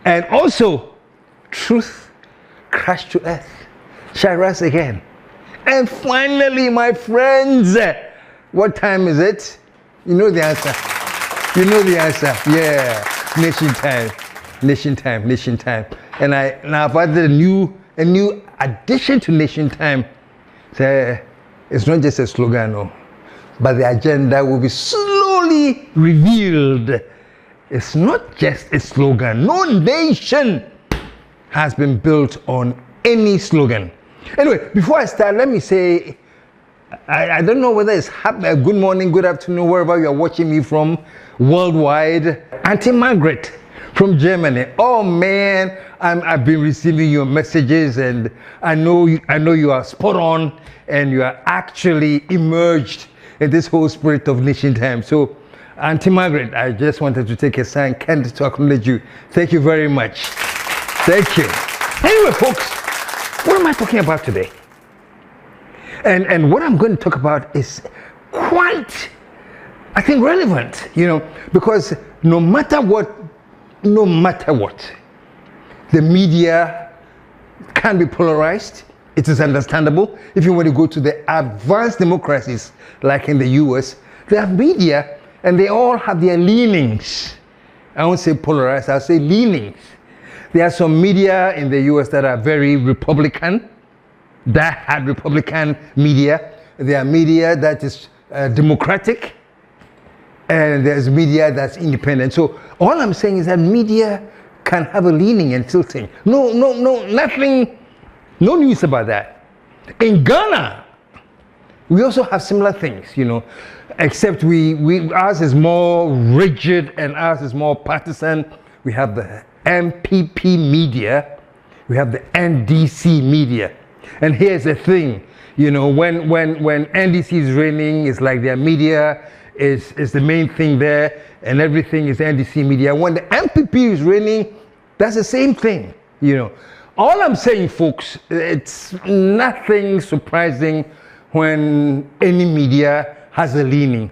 And also, truth crashed to earth, shall rise again. And finally, my friends, what time is it? You know the answer. You know the answer. Yeah, nation time, nation time, nation time. And now I've added a new addition to nation time. So it's not just a slogan, no, but the agenda will be slowly revealed. It's not just a slogan. No nation has been built on any slogan. Anyway, before I start, let me say, I don't know whether it's good morning, good afternoon, wherever you are watching me from worldwide. Auntie Margaret from Germany. Oh man, I've been receiving your messages, and I know you are spot on, and you are actually immersed in this whole spirit of nation time. So, Auntie Margaret, I just wanted to take a second to acknowledge you. Thank you very much. Thank you. Anyway, folks, what am I talking about today? And what I'm going to talk about is quite, I think, relevant, because no matter what, the media can be polarized. It is understandable. If you want to go to the advanced democracies, like in the US, they have media, and they all have their leanings. I won't say polarized, I'll say leanings. There are some media in the US that are very Republican, that had Republican media. There are media that is democratic, and there's media that's independent. So all I'm saying is that media can have a leaning and tilting. No, nothing, no news about that. In Ghana, we also have similar things, except ours is more rigid and ours is more partisan. We have the MPP media, we have the NDC media. And here's the thing, when NDC is reigning, it's like their media is the main thing there, and everything is NDC media. When the MPP is reigning, that's the same thing, All I'm saying, folks, it's nothing surprising when any media has a leaning.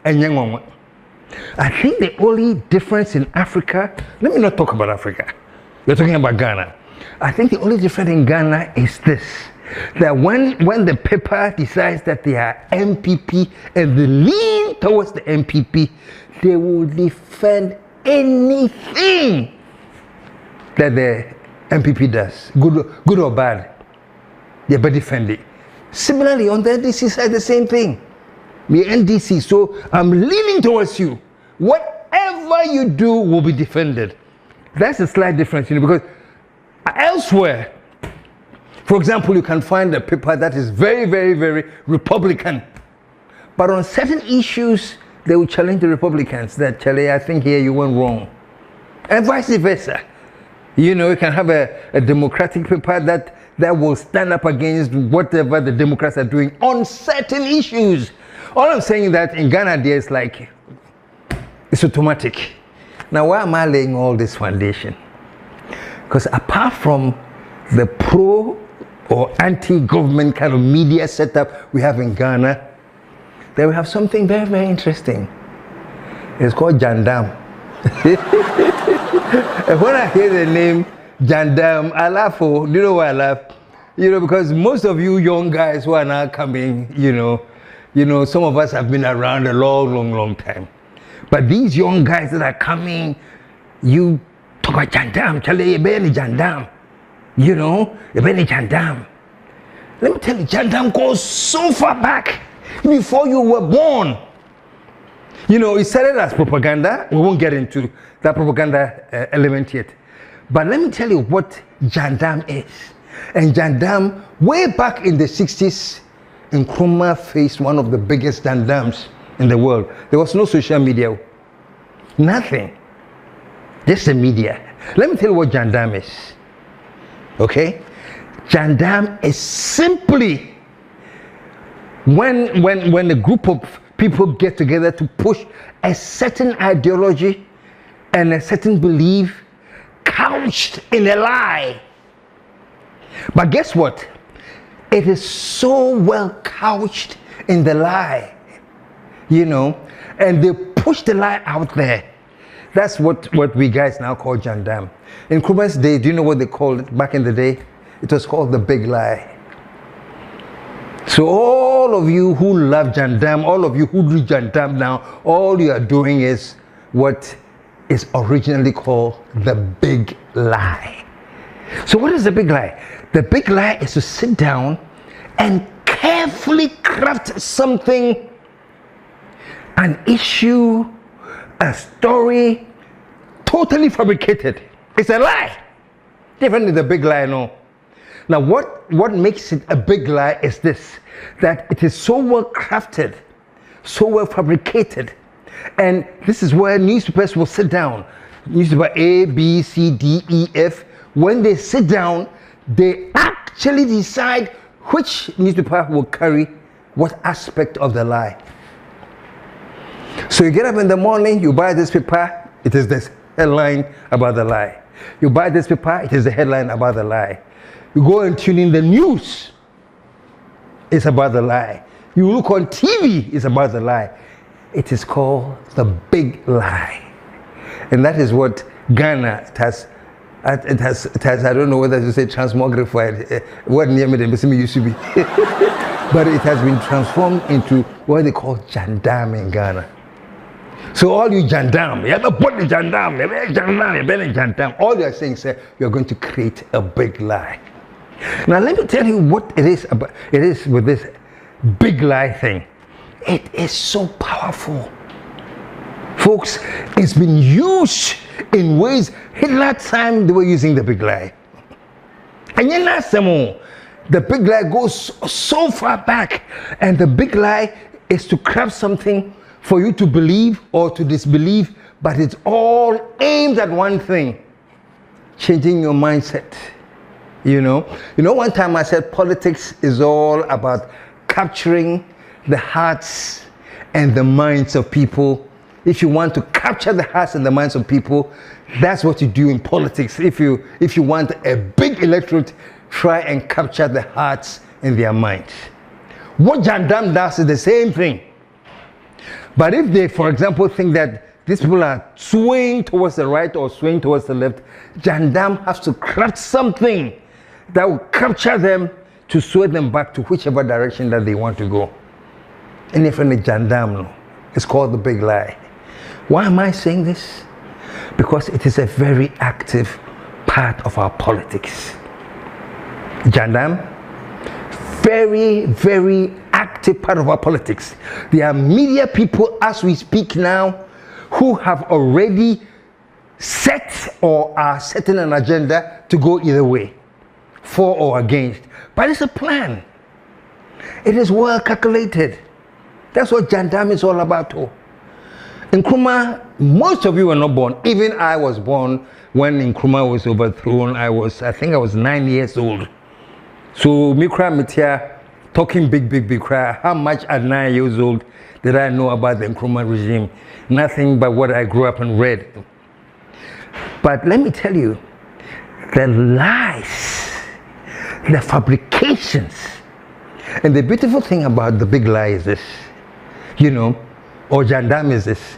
I think the only difference in Africa, let me not talk about Africa, we're talking about Ghana. I think the only difference in Ghana is this, that when the paper decides that they are MPP and they lean towards the MPP, they will defend anything that the MPP does, good or bad. They better defend it. Similarly, on the NDC side, the same thing. The NDC, so I'm leaning towards you. Whatever you do will be defended. That's a slight difference, because elsewhere, for example, you can find a paper that is very, very, very Republican. But on certain issues, they will challenge the Republicans that, Charlie, I think here you went wrong. And vice versa. You can have a Democratic paper that will stand up against whatever the Democrats are doing on certain issues. All I'm saying is that in Ghana, there's it's automatic. Now, why am I laying all this foundation? Because apart from the pro or anti-government kind of media setup we have in Ghana, then we have something very, very interesting. It's called Janam. And when I hear the name Janam, I laugh. Do you know why I laugh? Because most of you young guys who are now coming, some of us have been around a long, long, long time. But these young guys that are coming, you talk about Janam, Charlie, Ebeni Janam. Ebeni Janam. Let me tell you, Janam goes so far back before you were born. It started as propaganda. We won't get into that propaganda element yet. But let me tell you what Janam is. And Janam, way back in the 60s, Nkrumah faced one of the biggest Janams in the world. There was no social media. Nothing. Just the media. Let me tell you what Janam is. Okay? Janam is simply when a group of people get together to push a certain ideology and a certain belief couched in a lie. But guess what? It is so well couched in the lie, and they push the lie out there That's what we guys now call Janam. In Nkrumah's day, do you know what they called it back in the day? It was called the big lie. So all of you who love Janam, all of you who do Janam now, all you are doing is what is originally called the big lie. So what is the big lie? The big lie is to sit down and carefully craft something, an issue, a story, totally fabricated. It's a lie. Different than the big lie, no. Now what makes it a big lie is this, that it is so well crafted, so well fabricated. And this is where newspapers will sit down. Newspaper A, B, C, D, E, F. When they sit down, they actually decide which newspaper will carry what aspect of the lie. So you get up in the morning, you buy this paper, it is this headline about the lie. You buy this paper, it is the headline about the lie. You go and tune in the news, it's about the lie. You look on TV, it's about the lie. It is called the big lie. And that is what Ghana has, I don't know whether to say transmogrified, what name it used to be. But it has been transformed into what they call Janam in Ghana. So all you Janam, you have to put the Janam, all you are saying is you're going to create a big lie. Now let me tell you what it is about. It is with this big lie thing. It is so powerful. Folks, it's been used in ways. Hitler time they were using the big lie. And you know, the big lie goes so far back, and the big lie is to craft something for you to believe or to disbelieve, but it's all aimed at one thing: changing your mindset. You know, one time I said politics is all about capturing the hearts and the minds of people. If you want to capture the hearts and the minds of people, that's what you do in politics. If you want a big electorate, try and capture the hearts and their minds. What Janam does is the same thing. But if they, for example, think that these people are swaying towards the right or swaying towards the left, Janam has to craft something that will capture them to sway them back to whichever direction that they want to go. And if in the Janam, it's called the big lie. Why am I saying this? Because it is a very active part of our politics. Janam, very, very active part of our politics. There are media people as we speak now who have already set or are setting an agenda to go either way, for or against. But it's a plan. It is well calculated. That's what Janam is all about too. In Nkrumah, most of you were not born. Even I was born when Nkrumah was overthrown. I think I was 9 years old. So Mikra Mitia talking big cry. How much at 9 years old did I know about the Nkrumah regime? Nothing but what I grew up and read. But let me tell you, the lies, the fabrications, and the beautiful thing about the big lie is this, or Janam is this.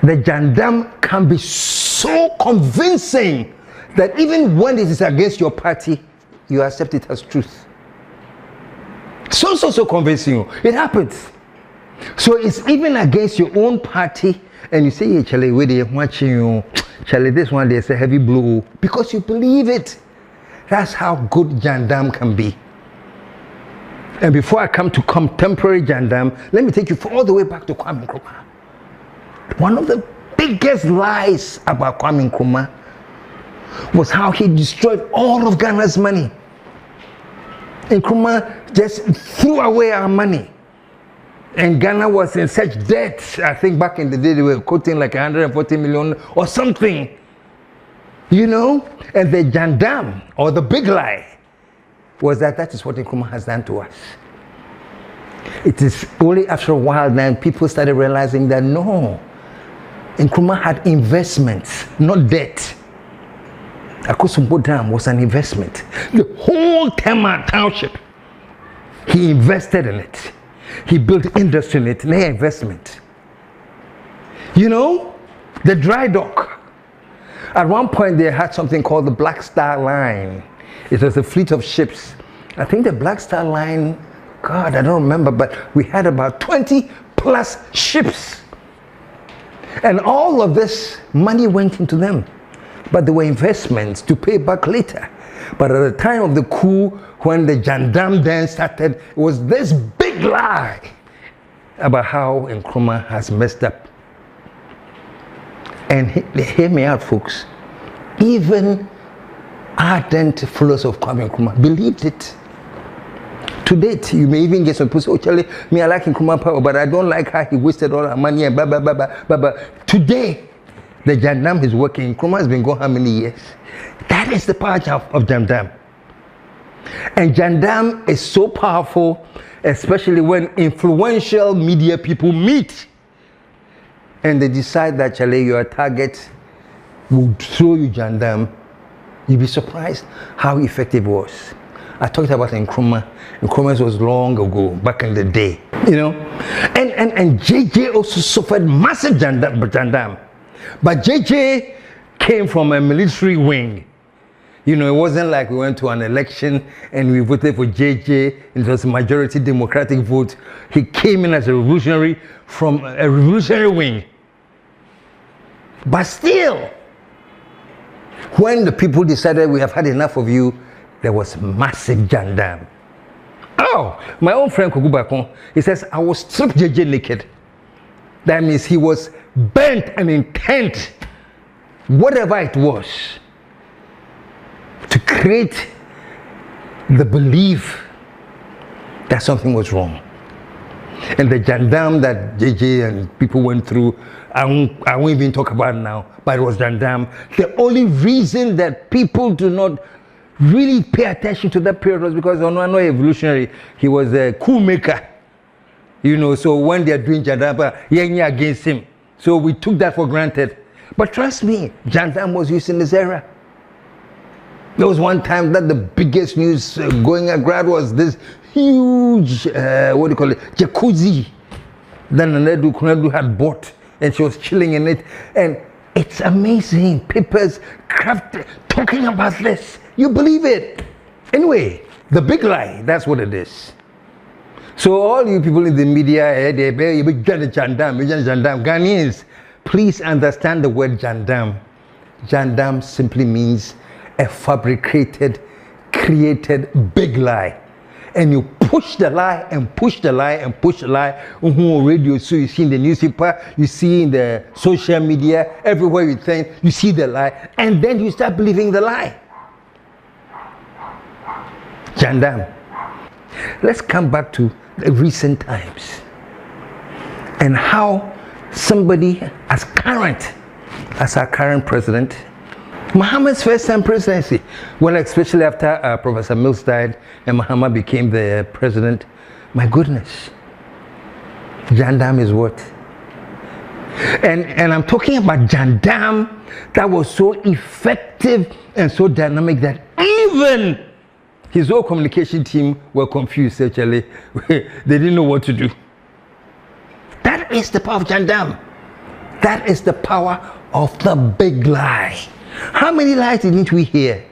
The Janam can be so convincing that even when it is against your party, you accept it as truth. So convincing you. It happens. So it's even against your own party, and you say, hey, Charlie, wait, they're watching you. Charlie, this one, there's a heavy blow. Because you believe it. That's how good Janam can be. And before I come to contemporary Janam, let me take you all the way back to Kwame Nkrumah. One of the biggest lies about Kwame Nkrumah was how he destroyed all of Ghana's money. Nkrumah just threw away our money. And Ghana was in such debt. I think back in the day they were quoting like 140 million or something. And the Janam, or the big lie, was that is what Nkrumah has done to us. It is only after a while then people started realizing that no, Nkrumah had investments, not debt. Akosombo Dam was an investment. The whole Tema township, he invested in it. He built industry in it, no investment. The dry dock. At one point, they had something called the Black Star Line. It was a fleet of ships. I think the Black Star Line, God, I don't remember, but we had about 20 plus ships. And all of this money went into them. But there were investments to pay back later. But at the time of the coup, when the Janam then started, it was this big lie about how Nkrumah has messed up. And hear me out, folks. Even ardent followers of Kwame Nkrumah believed it. To date, you may even get some people say, oh, Charlie, me, I like Nkrumah power, but I don't like how he wasted all our money and blah, blah, blah, blah, blah, blah. Today, the Janam is working. Nkrumah has been gone how many years? That is the power of Janam. And Janam is so powerful, especially when influential media people meet and they decide that, Charlie, your target will throw you Janam. You'll be surprised how effective it was. I talked about Nkrumah. Nkrumah was long ago, back in the day, you know. And JJ also suffered massive Janam. But JJ came from a military wing. You know, it wasn't like we went to an election and we voted for JJ, and it was a majority Democratic vote. He came in as a revolutionary from a revolutionary wing. But still, when the people decided we have had enough of you, there was massive Janam. Oh, my own friend Kugubakon, he says, I will strip JJ naked. That means he was bent and intent, whatever it was, to create the belief that something was wrong. And the Janam that JJ and people went through, I won't even talk about it now, but it was Janam. The only reason that people do not really pay attention to that period was because Ono evolutionary, he was a coup maker. You know, so when they're doing Janam, you're against him. So we took that for granted. But trust me, Janam was used in this era. There was one time that the biggest news going abroad was this huge, what do you call it, jacuzzi that Nadu Kunadu had bought, and she was chilling in it. And it's amazing. Papers, crafted, talking about this. You believe it. Anyway, the big lie, that's what it is. So all you people in the media, Ghanaians, please understand the word Janam. Janam simply means a fabricated, created big lie. And you push the lie and push the lie and push the lie on radio. So you see in the newspaper, you see in the social media, everywhere you think, you see the lie, and then you start believing the lie. Janam. Let's come back to the recent times and how somebody as current as our current president, Mahama's first time presidency, well, especially after Professor Mills died and Mahama became the president, my goodness, Janam is what? And I'm talking about Janam that was so effective and so dynamic that even his whole communication team were confused, actually. They didn't know what to do. That is the power of Janam. That is the power of the big lie. How many lies didn't we hear?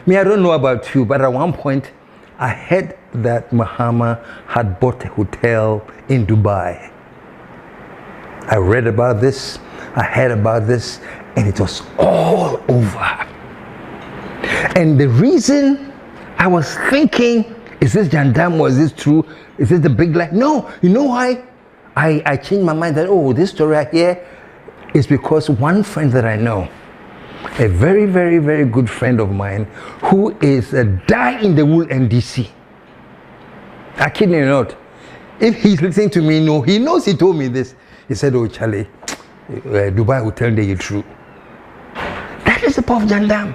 Me, I don't know about you, but at one point, I heard that Mahama had bought a hotel in Dubai. I read about this, I heard about this, and it was all over. And the reason I was thinking, is this Janam, was this true? Is this the big lie? No, you know why? I changed my mind that, oh, this story I hear is because one friend that I know, a very, very, very good friend of mine, who is a die-in-the-wool NDC. I kid you not. If he's listening to me, no, he knows he told me this. He said, oh, Charlie, Dubai will tell you true. That is the power of Janam.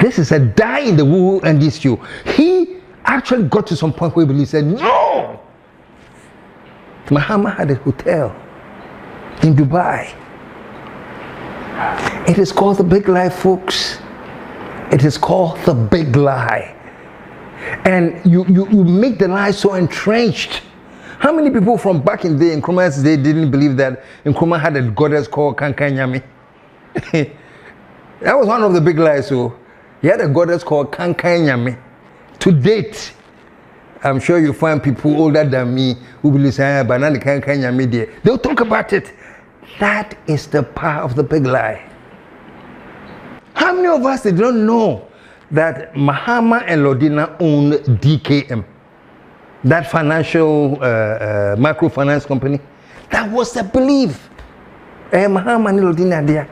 This is a die-in-the-wool NDC. He actually got to some point where he said, no! Mahama had a hotel in Dubai. It is called the big lie, folks. It is called the big lie. And you make the lie so entrenched How many people from back in the day, in Nkrumah's day, didn't believe that Nkrumah had a goddess called Kankanyami? That was one of the big lies. So he had a goddess called Kankanyami. To date, I'm sure you find people older than me who believe saying banana Kankanyami there. They'll talk about it. That is the power of the big lie. How many of us did not know that Mahama and Lodina owned DKM, that financial microfinance company? That was the belief. Mahama and Lodina there.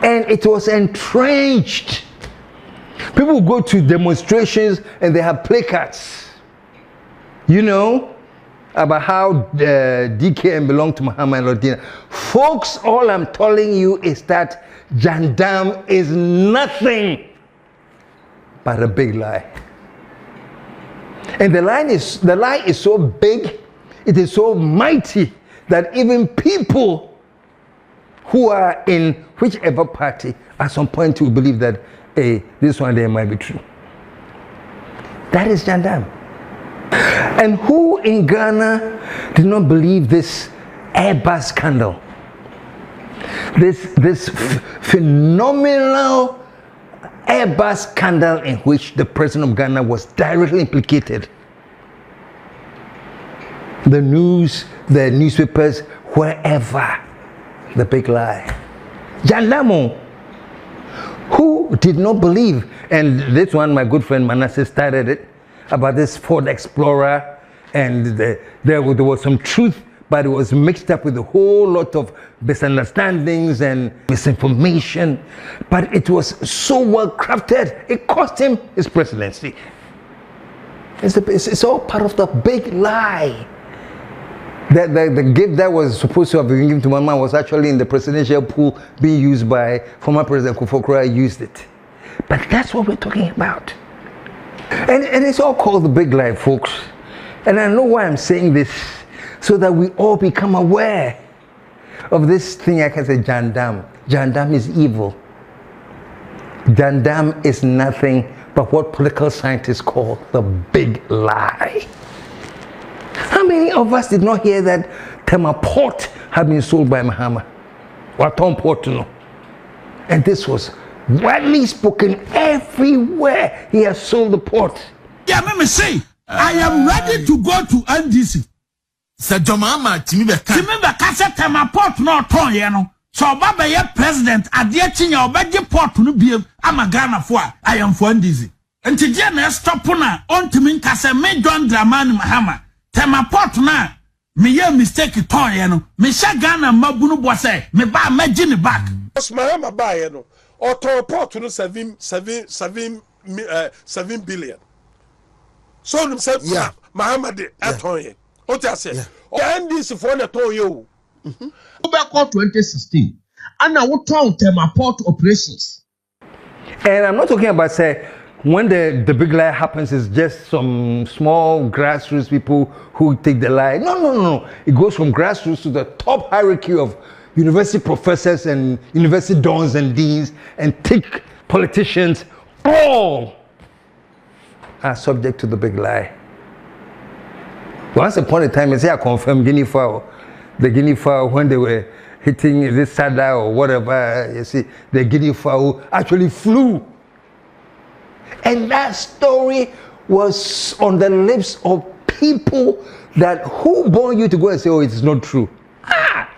And it was entrenched. People go to demonstrations and they have placards, you know, about how DKM belonged to Mahama and Lodina. Folks, all I'm telling you is that Janam is nothing but a big lie. And the lie is so big, it is so mighty, that even people who are in whichever party at some point will believe that, hey, this one there might be true. That is Janam. And who in Ghana did not believe this Airbus scandal? This phenomenal Airbus scandal in which the president of Ghana was directly implicated. The news, the newspapers, wherever. The big lie. Janam, who did not believe, and this one, my good friend Manasseh started it, about this Ford Explorer, and there was some truth, but it was mixed up with a whole lot of misunderstandings and misinformation. But it was so well crafted, it cost him his presidency. It's all part of the big lie. The gift that was supposed to have been given to Mama was actually in the presidential pool being used by former President Kufuor. Used it. But that's what we're talking about. And it's all called the big lie, folks. And I know why I'm saying this, so that we all become aware of this thing. I can say Janam. Janam is evil. Janam is nothing but what political scientists call the big lie. How many of us did not hear that Tema Port had been sold by Mahama? Waton Port, no. And this was widely spoken everywhere. He has sold the port. Yeah, let me say, I am ready to go to NDC. Sir Jomama, Timibeka said Tema Port no ton, you know. So Baba ye president, Adiachinya, Obedi Port no be Amagana for I am for NDC. And today na stop na on to me kase me John Dramani Mahama. Tema Port na me ye mistake ton, you know. Me sha Ghana mabunu boase, me ba imagine back. Mahama ba ye no. Or port no 7 billion. So them say Mahama de aton. What I say? And this for the ton you. Back 2016. And now what town Tema Port operations. And I'm not talking about say when the big lie happens, it's just some small grassroots people who take the lie. No. It goes from grassroots to the top hierarchy of university professors and university dons and deans and thick politicians. All are subject to the big lie. Once upon a time, I say I confirm Guinea fowl. The Guinea fowl, when they were hitting this Sada or whatever, you see, the Guinea fowl actually flew. And that story was on the lips of people that who born you to go and say, oh, it's not true.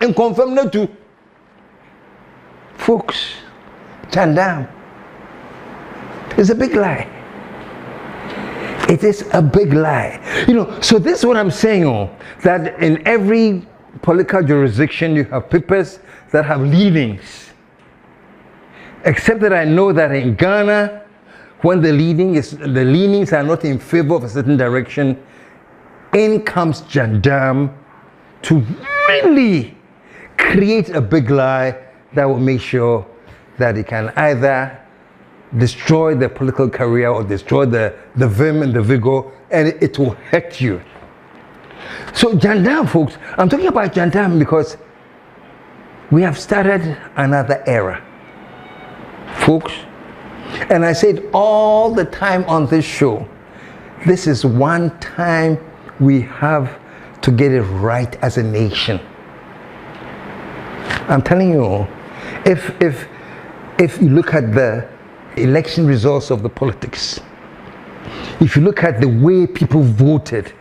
And confirm not to. Folks, Janam. It's a big lie. It is a big lie. You know, so this is what I'm saying, that in every political jurisdiction you have papers that have leanings. Except that I know that in Ghana, when the leanings are not in favor of a certain direction, in comes Janam to really create a big lie that will make sure that it can either destroy the political career or destroy the vim and the vigor, and it will hurt you. So Janam, folks, I'm talking about Janam because we have started another era, folks. And I said all the time on this show, this is one time we have to get it right as a nation. I'm telling you, if you look at the election results of the politics, if you look at the way people voted,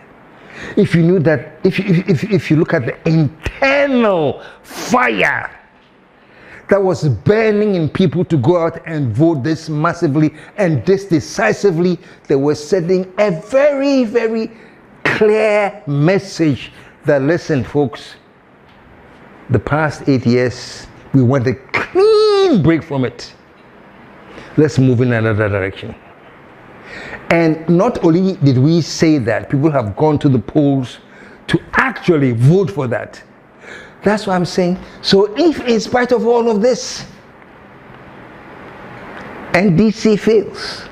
if you knew that, if you look at the internal fire that was burning in people to go out and vote this massively and this decisively, they were sending a very, very clear message that, listen, folks, the past 8 years, we want a clean break from it. Let's move in another direction. And not only did we say that, people have gone to the polls to actually vote for that. That's what I'm saying. So if in spite of all of this, NDC fails,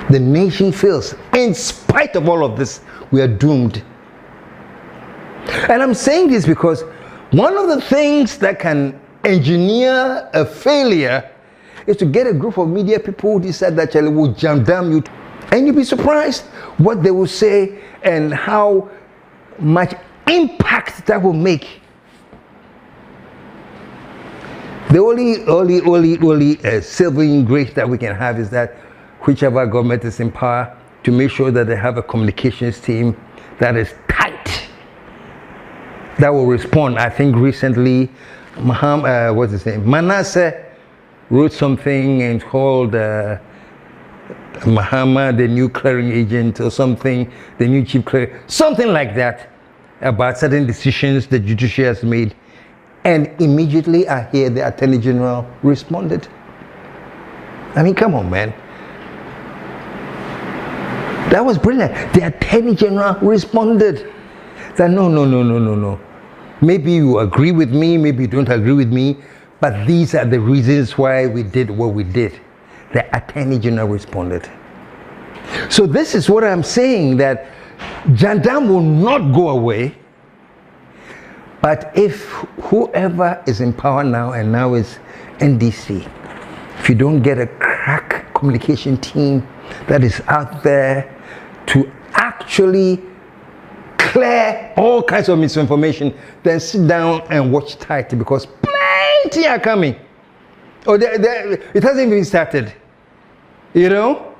the nation fails, in spite of all of this, we are doomed. And I'm saying this because one of the things that can engineer a failure is to get a group of media people who decide that they will jam you. And you'll be surprised what they will say and how much impact that will make. The only saving grace that we can have is that whichever government is in power, to make sure that they have a communications team that is tight, that will respond. I think recently, Mahama, what's his name? Manasseh wrote something and called Mahama the new clearing agent or something, the new chief clearing, something like that, about certain decisions the judiciary has made. And immediately I hear the Attorney General responded. I mean, come on, man. That was brilliant. The Attorney General responded that no. Maybe you agree with me, maybe you don't agree with me, but these are the reasons why we did what we did. The Attorney General responded. So this is what I'm saying, that Janam will not go away. But if whoever is in power now, and now is NDC, if you don't get a crack communication team that is out there to actually clear all kinds of misinformation, then sit down and watch tight, because plenty are coming. Oh, it hasn't even started. You know?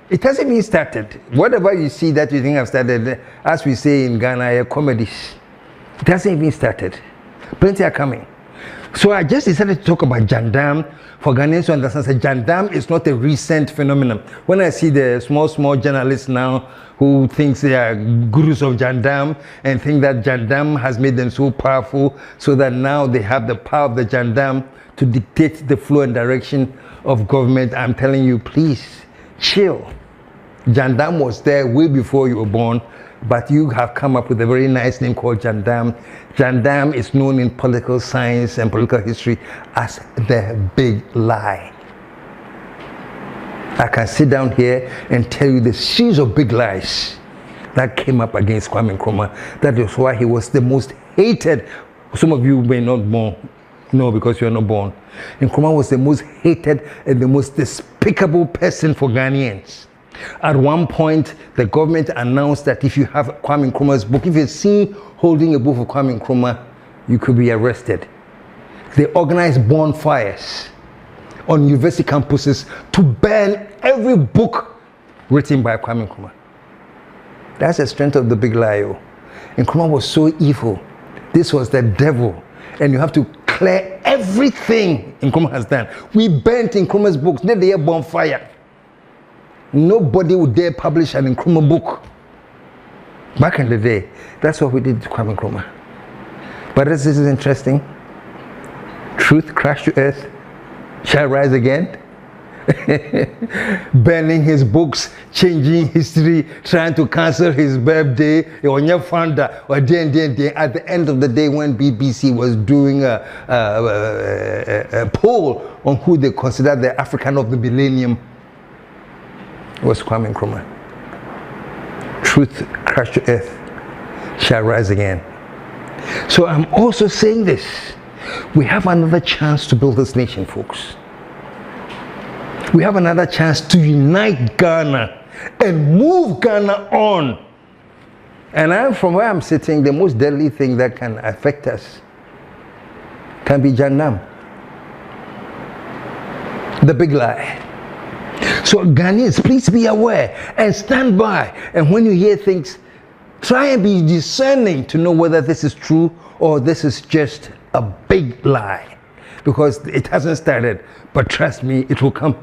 It hasn't even started. Whatever you see that you think have started, as we say in Ghana, comedies. It hasn't even started. Plenty are coming. So I just decided to talk about Janam for Ghanaians to understand that Janam is not a recent phenomenon. When I see the small journalists now who think they are gurus of Janam and think that Janam has made them so powerful, so that now they have the power of the Janam to dictate the flow and direction of government, I'm telling you, please, chill. Janam was there way before you were born, but you have come up with a very nice name called Janam. Janam is known in political science and political history as the big lie. I can sit down here and tell you the series of big lies that came up against Kwame Nkrumah. That is why he was the most hated. Some of you may not know because you are not born. Nkrumah was the most hated and the most despicable person for Ghanaians. At one point, the government announced that if you have Kwame Nkrumah's book, if you're seen holding a book of Kwame Nkrumah, you could be arrested. They organized bonfires on university campuses to burn every book written by Kwame Nkrumah. That's the strength of the big lie. Nkrumah was so evil. This was the devil. And you have to clear everything Nkrumah has done. We burnt Nkrumah's books. Then they had bonfire. Nobody would dare publish an Nkrumah book. Back in the day, that's what we did to Kwame Nkrumah. But this is interesting. Truth crashed to earth, shall rise again. Burning his books, changing history, trying to cancel his birthday, on your founder, or day. At the end of the day, when BBC was doing a poll on who they consider the African of the millennium, was Kwame Nkrumah. Truth crashed to earth, shall rise again. So I'm also saying this. We have another chance to build this nation, folks. We have another chance to unite Ghana and move Ghana on And from where I'm sitting, the most deadly thing that can affect us can be Janam. The big lie. So Ghanaians, please be aware and stand by. And when you hear things, try and be discerning to know whether this is true or this is just a big lie. Because it hasn't started, but trust me, it will come.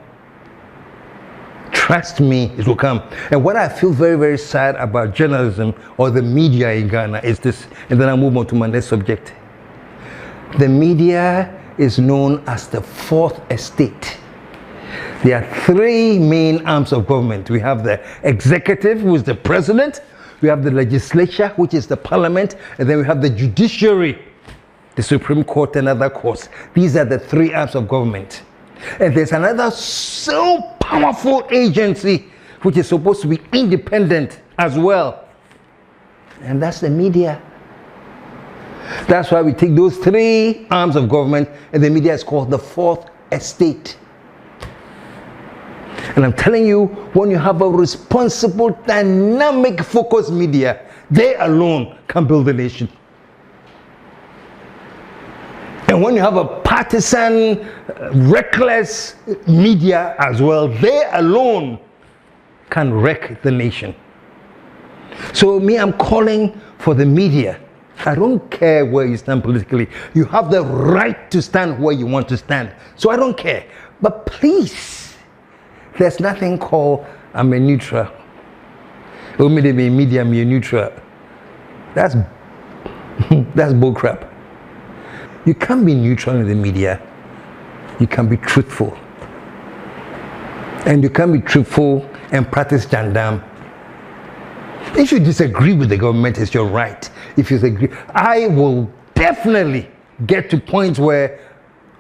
Trust me, it will come. And what I feel very, very sad about journalism or the media in Ghana is this, and then I'll move on to my next subject. The media is known as the fourth estate. There are three main arms of government. We have the executive, who is the president. We have the legislature, which is the parliament. And then we have the judiciary, the Supreme Court and other courts. These are the three arms of government. And there's another so powerful agency, which is supposed to be independent as well. And that's the media. That's why we take those three arms of government, and the media is called the fourth estate. And I'm telling you, when you have a responsible, dynamic, focused media, they alone can build a nation. And when you have a partisan, reckless media as well, they alone can wreck the nation. So me, I'm calling for the media. I don't care where you stand politically. You have the right to stand where you want to stand. So I don't care. But please, there's nothing called I'm a neutral. Only the media, I'm a neutral. That's bullcrap. You can't be neutral in the media. You can be truthful. And you can be truthful and practice Janam. If you disagree with the government, it's your right. If you disagree, I will definitely get to points where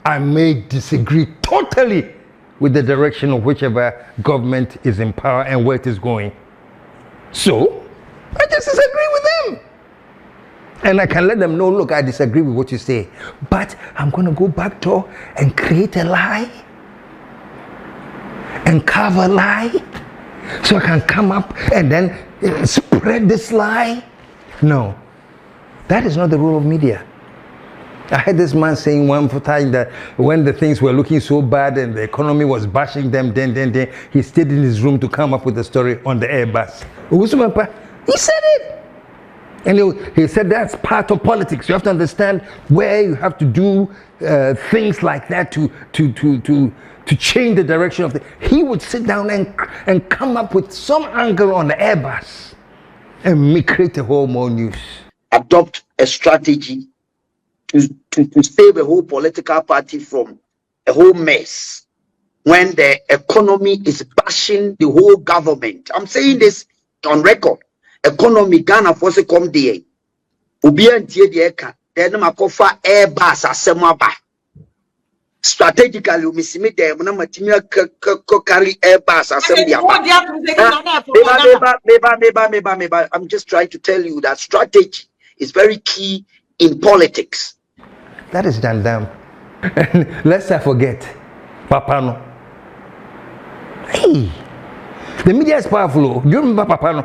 I may disagree totally with the direction of whichever government is in power and where it is going. So, I just disagree with them. And I can let them know, look, I disagree with what you say, but I'm going to go back door and create a lie and carve a lie so I can come up and then spread this lie. No, that is not the role of media. I heard this man saying one time that when the things were looking so bad and the economy was bashing them, then he stayed in his room to come up with a story on the Airbus. He said it. And he said that's part of politics. You have to understand where you have to do things like that to change the direction of the... He would sit down and come up with some angle on the Airbus and create a whole more news. Adopt a strategy to save a whole political party from a whole mess when the economy is bashing the whole government. I'm saying this on record. Economy Ghana for se come there. Obi antie de eka. Then makofa Airbus asemaba. Strategically, we see me there. Muna matimi carry Airbus assembly. Meba. I'm just trying to tell you that strategy is very key in politics. That is Janam. And lest I forget, Papano. Hey, the media is powerful. Do you remember Papano?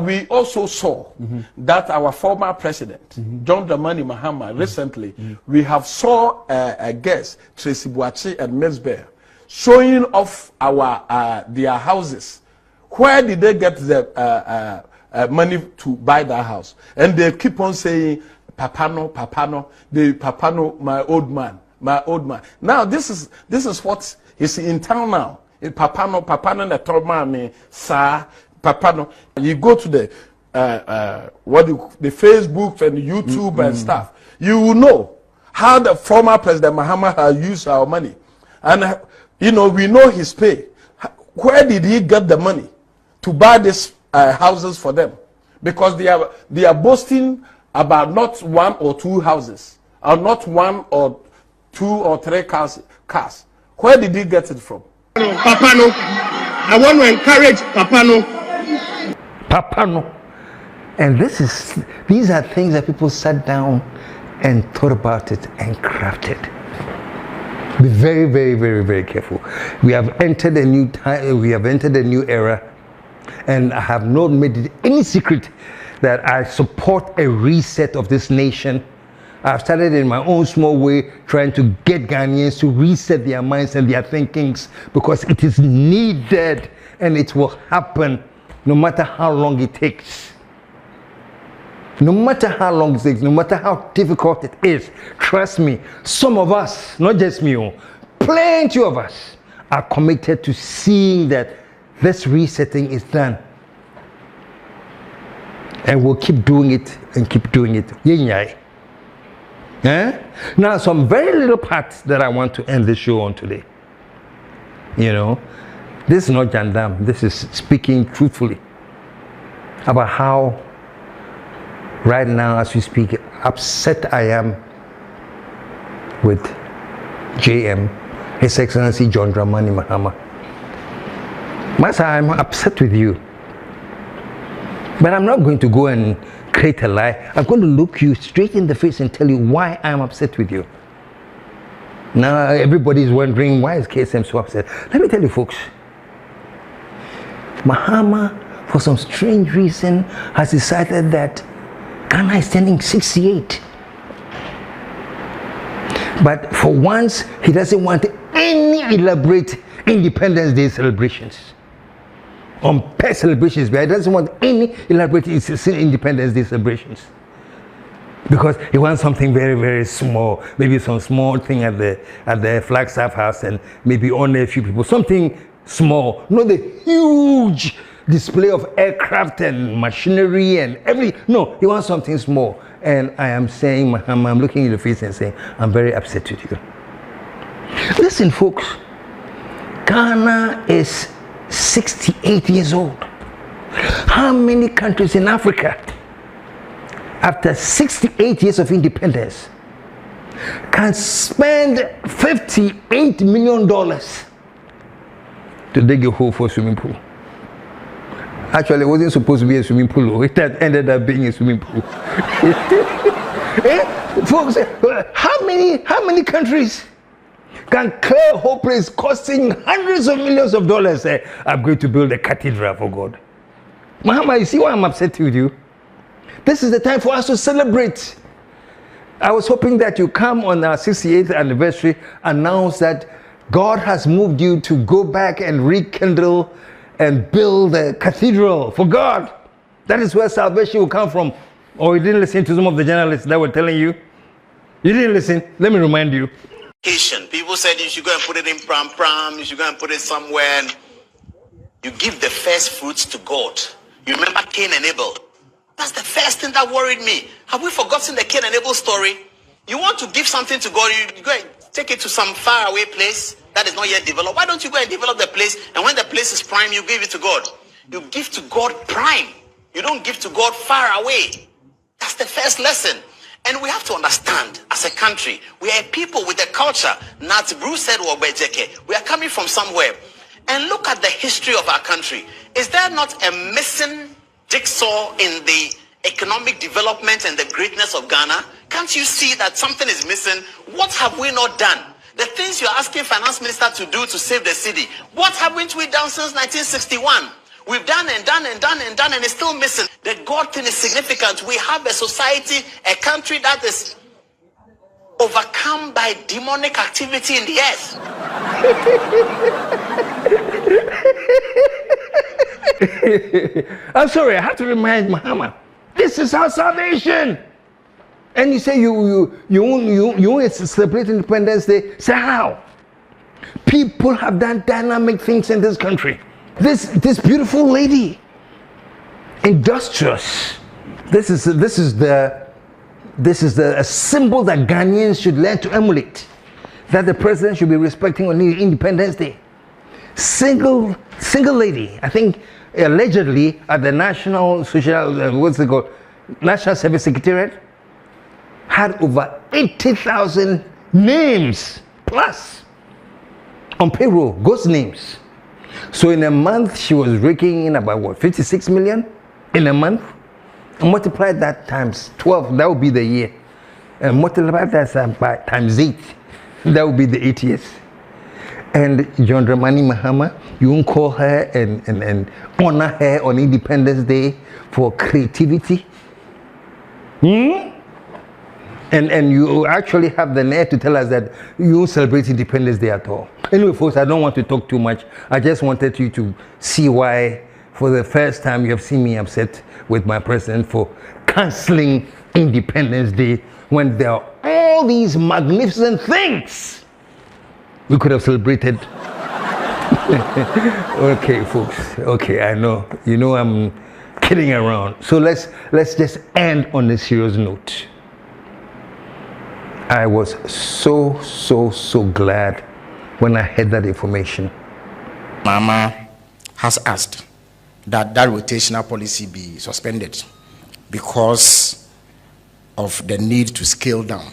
We also saw that our former president, John Dramani Mahama, recently, we have saw a guest, Tracy Buachi and Mesbeh, showing off their houses. Where did they get the money to buy that house? And they keep on saying, Papano, my old man. Now this is what is in town now. Papano, the tall man, sir. Papano. You go to the Facebook and YouTube and stuff. You will know how the former President Mahama has used our money, and we know his pay. Where did he get the money to buy these houses for them? Because they are boasting about not one or two houses, or not one or two or three cars. Where did he get it from? Papano. I want to encourage Papano. And these are things that people sat down and thought about it and crafted. Be very, very, very, very careful. We have entered a new time. We have entered a new era And I have not made it any secret that I support a reset of this nation. I've started in my own small way trying to get Ghanaians to reset their minds and their thinkings, because it is needed and it will happen no matter how long it takes. No matter how long it takes, no matter how difficult it is, trust me, some of us, not just me, plenty of us are committed to seeing that this resetting is done. And we'll keep doing it and keep doing it. Now, some very little parts that I want to end the show on today. You know, this is not Janam. This is speaking truthfully about how right now, as we speak, upset I am with JM, His Excellency John Dramani Mahama. Master, I'm upset with you. But I'm not going to go and create a lie. I'm going to look you straight in the face and tell you why I'm upset with you. Now, everybody's wondering, why is KSM so upset? Let me tell you, folks. Mahama, for some strange reason, has decided that Ghana is turning 68. But for once, he doesn't want any elaborate Independence Day celebrations. On pet celebrations, but he doesn't want any elaborate Independence Day celebrations. Because he wants something very, very small. Maybe some small thing at the Flagstaff House and maybe only a few people. Something small. Not the huge display of aircraft and machinery and everything. No, he wants something small. And I am saying, Mahama, I'm looking in the face and saying, I'm very upset with you. Listen, folks. Ghana is 68 years old. How many countries in Africa, after 68 years of independence, can spend $58 million to dig a hole for a swimming pool? Actually, it wasn't supposed to be a swimming pool. It ended up being a swimming pool. Folks, how many countries can clear a whole place costing hundreds of millions of dollars? I'm going to build a cathedral for God. Mahama, you see why I'm upset with you? This is the time for us to celebrate. I was hoping that you come on our 68th anniversary, announce that God has moved you to go back and rekindle and build a cathedral for God. That is where salvation will come from. Or you didn't listen to some of the journalists that were telling you? You didn't listen? Let me remind you. People said you should go and put it in pram, you should go and put it somewhere. You give the first fruits to God. You remember Cain and Abel? That's the first thing that worried me. Have we forgotten the Cain and Abel story? You want to give something to God, you go and take it to some faraway place that is not yet developed. Why don't you go and develop the place, and when the place is prime, you give it to God? You give to God prime. You don't give to God far away. That's the first lesson. And we have to understand, as a country, we are a people with a culture. Nat Bruce said, we are coming from somewhere. And look at the history of our country. Is there not a missing jigsaw in the economic development and the greatness of Ghana? Can't you see that something is missing? What have we not done? The things you're asking finance minister to do to save the city, what haven't we done since 1961? We've done and done and done and done, and it's still missing. The God thing is significant. We have a society, a country that is overcome by demonic activity in the earth. I'm sorry, I have to remind Mahama, this is our salvation. And you say you won't celebrate Independence Day. Say how? People have done dynamic things in this country. This beautiful lady, industrious. This is a symbol that Ghanaians should learn to emulate. That the president should be respecting on Independence Day. Single lady. I think allegedly at the National National Service Secretariat had over 80,000 names plus on payroll, ghost names. So in a month, she was raking in about what, 56 million in a month? And multiply that times 12, that would be the year. And multiply that by times 8, that would be the 8 years. And John Dramani Mahama, you won't call her and honor her on Independence Day for creativity? And you actually have the nerve to tell us that you won't celebrate Independence Day at all. Anyway, folks, I don't want to talk too much. I just wanted you to see why, for the first time, you have seen me upset with my president for canceling Independence Day when there are all these magnificent things we could have celebrated. Okay, folks. Okay, I know. You know I'm kidding around. So let's just end on a serious note. I was so glad when I heard that information. Mahama has asked that rotational policy be suspended because of the need to scale down.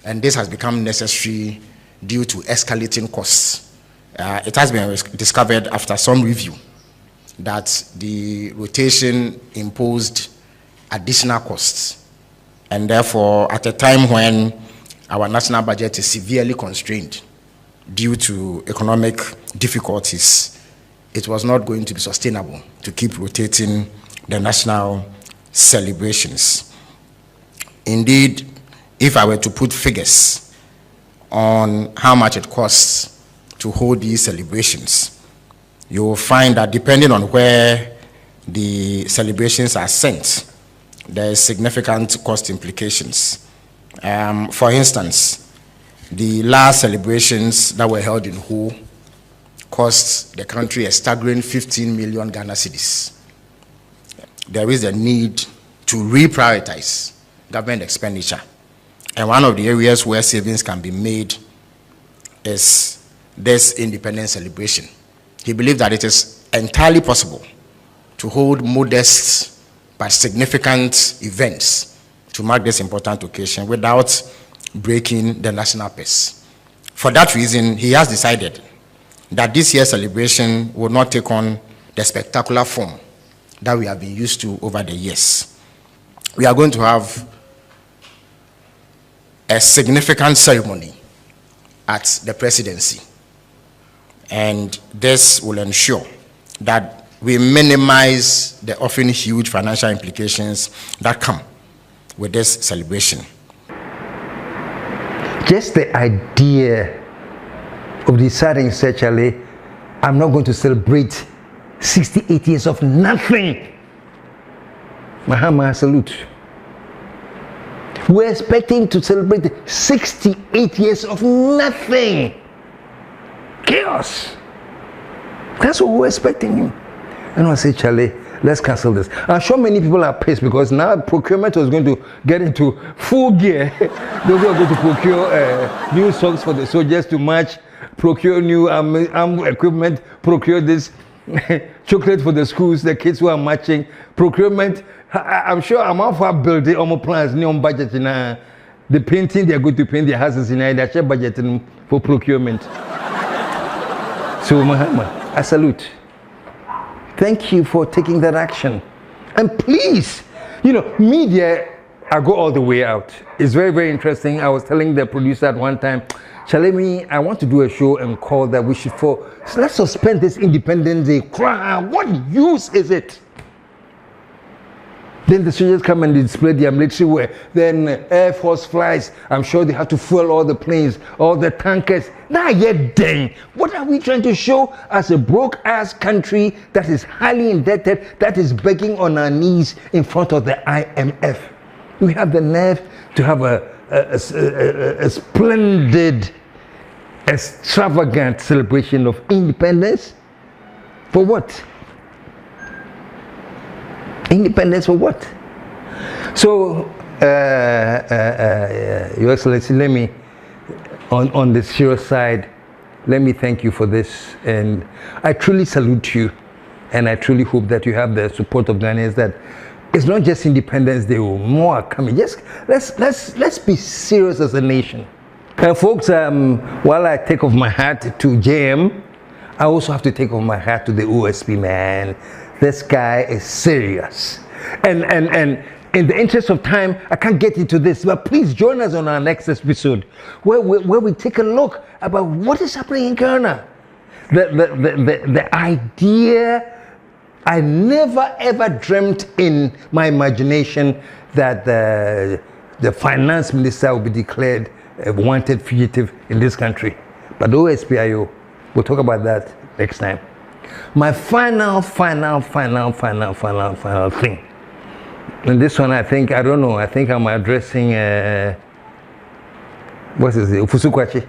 And this has become necessary due to escalating costs. It has been discovered after some review that the rotation imposed additional costs. And therefore, at a time when our national budget is severely constrained due to economic difficulties, it was not going to be sustainable to keep rotating the national celebrations. Indeed, if I were to put figures on how much it costs to hold these celebrations, you will find that depending on where the celebrations are sent, there is significant cost implications. For instance, the last celebrations that were held in Ho cost the country a staggering 15 million Ghana cedis. There is a need to reprioritize government expenditure. And one of the areas where savings can be made is this independence celebration. He believed that it is entirely possible to hold modest but significant events to mark this important occasion without breaking the national purse. For that reason, he has decided that this year's celebration will not take on the spectacular form that we have been used to over the years. We are going to have a significant ceremony at the presidency, and this will ensure that we minimize the often huge financial implications that come with this celebration. Just the idea of deciding, essentially, I'm not going to celebrate 68 years of nothing. Mahama, I salute. We're expecting to celebrate 68 years of nothing. Chaos. That's what we're expecting him. And I say, Charlie, let's cancel this. I'm sure many people are pissed because now procurement was going to get into full gear. Those who are going to procure new socks for the soldiers to march, procure new armed equipment, procure this chocolate for the schools, the kids who are marching, procurement. I'm sure I'm all for building almost plans, new budget in the painting, they're going to paint their houses in their share budget for procurement. So, Mahama, I salute. Thank you for taking that action. And please, you know, media, I go all the way out. It's very interesting. I was telling the producer at one time, Chalemi, I want to do a show and call that we should so let's suspend this Independence Day. What use is it? Then the soldiers come and display their military wear. Then Air Force flies. I'm sure they have to fuel all the planes, all the tankers. Now yet dang. What are we trying to show as a broke-ass country that is highly indebted, that is begging on our knees in front of the IMF? We have the nerve to have a splendid, extravagant celebration of independence. For what? Independence for what? So, Your Excellency, let me, on the serious side, let me thank you for this. And I truly salute you. And I truly hope that you have the support of Ghanaians, that it's not just Independence Day, more are coming. Just let's be serious as a nation. And folks, while I take off my hat to JM, I also have to take off my hat to the OSP, man. This guy is serious. And In the interest of time, I can't get into this, but please join us on our next episode where we take a look about what is happening in Ghana. The idea, I never ever dreamt in my imagination that the finance minister will be declared a wanted fugitive in this country. But OSPIO, we'll talk about that next time. My final thing. And this one, I think I'm addressing, what is it, Ufusukwachi,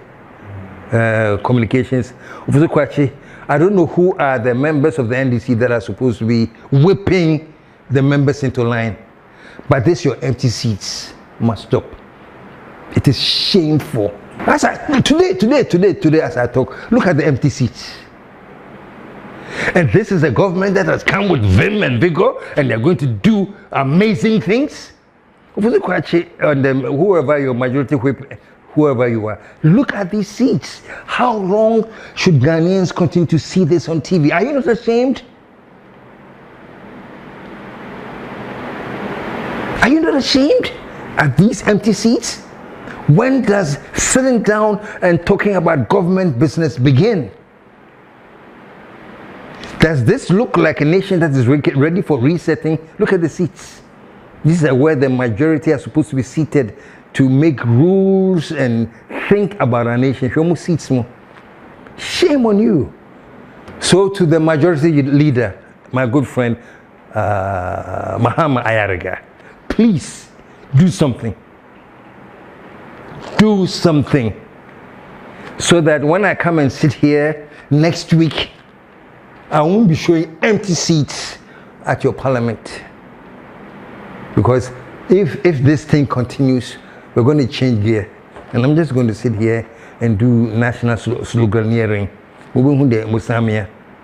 Communications. Ufusukwachi, I don't know who are the members of the NDC that are supposed to be whipping the members into line. But this, your empty seats must stop. It is shameful. Today, as I talk, look at the empty seats. And this is a government that has come with vim and vigor, and they're going to do amazing things. Whoever your majority whip, whoever you are, look at these seats. How long should Ghanaians continue to see this on TV? Are you not ashamed? Are you not ashamed at these empty seats? When does sitting down and talking about government business begin? Does this look like a nation that is ready for resetting? Look at the seats. These are where the majority are supposed to be seated to make rules and think about our nation. Shame on you. So to the majority leader, my good friend, Mahama Ayariga, please do something. Do something. So that when I come and sit here next week, I won't be showing empty seats at your parliament. Because if this thing continues, we're going to change gear. And I'm just going to sit here and do national sloganeering.